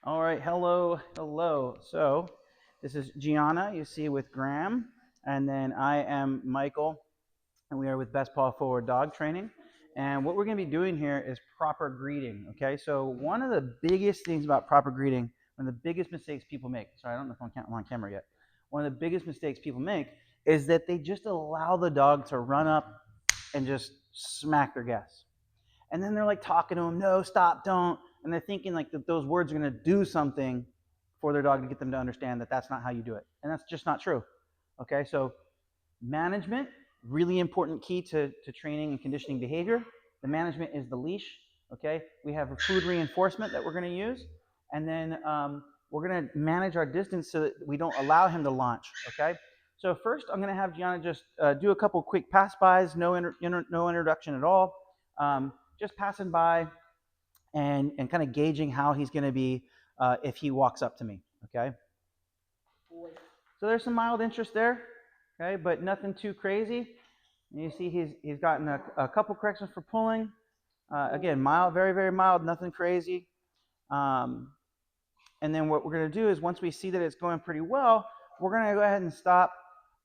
All right, hello, hello. So this is Gianna, you see, with Graham, and then I am Michael, and we are with Best Paw Forward Dog Training. And what we're going to be doing here is proper greeting. Okay, so one of the biggest things about proper greeting, one of the biggest mistakes people make. Sorry, I don't know if I'm on camera yet. One of the biggest mistakes people make is that they just allow the dog to run up and just smack their gas. And then they're like talking to them, no, stop, don't. And they're thinking like that those words are going to do something for their dog to get them to understand that that's not how you do it. And that's just not true. Okay, so management, really important key to training and conditioning behavior. The management is the leash. Okay, we have a food reinforcement that we're going to use. And then we're going to manage our distance so that we don't allow him to launch. Okay, so first I'm going to have Gianna just do a couple quick pass-bys, no introduction at all. Just passing by and kind of gauging how he's going to be if he walks up to me. Okay. So there's some mild interest there. Okay, but nothing too crazy. And you see he's gotten a couple corrections for pulling. Again, mild, very, very mild, nothing crazy. Um, and then what we're going to do is once we see that it's going pretty well, we're going to go ahead and stop,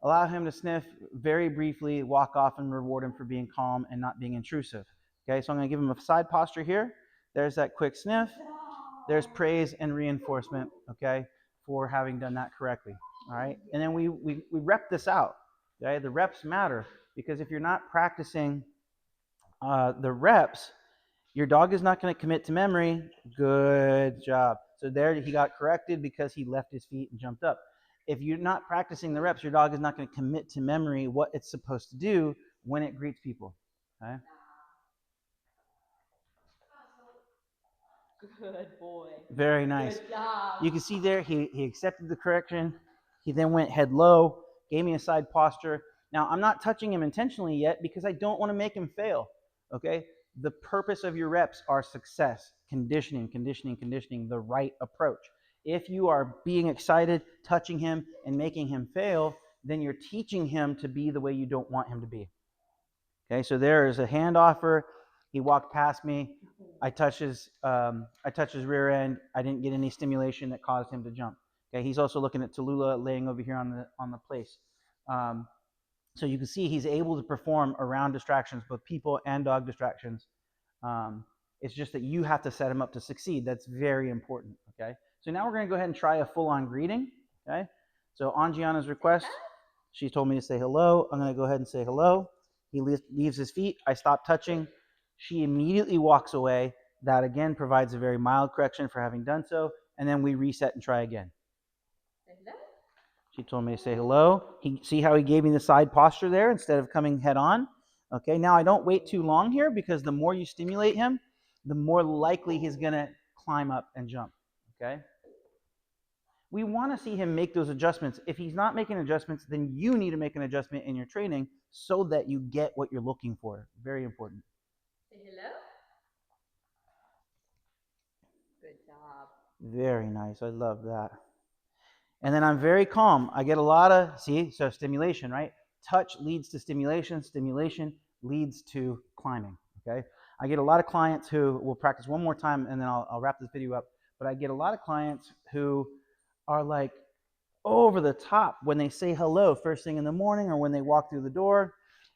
allow him to sniff very briefly, walk off, and reward him for being calm and not being intrusive. Okay, so I'm going to give him a side posture here. There's that quick sniff. There's praise and reinforcement, okay, for having done that correctly. All right, and then we rep this out. Okay, the reps matter because if you're not practicing the reps, your dog is not going to commit to memory. Good job. So there he got corrected because he left his feet and jumped up. If you're not practicing the reps, your dog is not going to commit to memory what it's supposed to do when it greets people. Okay? Good boy. Very nice. Good job. You can see there he accepted the correction. He then went head low, gave me a side posture. Now, I'm not touching him intentionally yet because I don't want to make him fail. Okay? The purpose of your reps are success, conditioning, conditioning, conditioning, the right approach. If you are being excited, touching him, and making him fail, then you're teaching him to be the way you don't want him to be. Okay, so there is a hand offer. He walked past me. I touched his rear end. I didn't get any stimulation that caused him to jump. Okay, he's also looking at Tallulah laying over here on the place. Um, so you can see he's able to perform around distractions, both people and dog distractions. It's just that you have to set him up to succeed. That's very important. Okay, so now we're going to go ahead and try a full-on greeting. Okay, so on Gianna's request, she told me to say hello. I'm going to go ahead and say hello. He leaves his feet. I stop touching. She immediately walks away. That again provides a very mild correction for having done so. And then we reset and try again. She told me to say hello. See how he gave me the side posture there instead of coming head on? Okay, now I don't wait too long here because the more you stimulate him, the more likely he's going to climb up and jump. Okay? We want to see him make those adjustments. If he's not making adjustments, then you need to make an adjustment in your training so that you get what you're looking for. Very important. Say hello. Good job. Very nice. I love that. And then I'm very calm. I get a lot of, so stimulation, right? Touch leads to stimulation. Stimulation leads to climbing, okay? I get a lot of clients who will practice one more time and then I'll wrap this video up. But I get a lot of clients who are like over the top when they say hello first thing in the morning or when they walk through the door,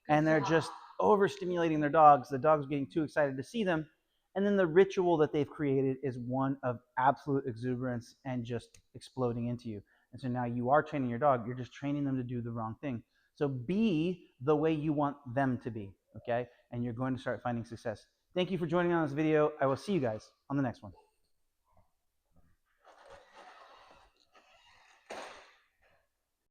and they're just overstimulating their dogs. The dog's getting too excited to see them. And then the ritual that they've created is one of absolute exuberance and just exploding into you. And so now you are training your dog. You're just training them to do the wrong thing. So be the way you want them to be, okay? And you're going to start finding success. Thank you for joining me on this video. I will see you guys on the next one.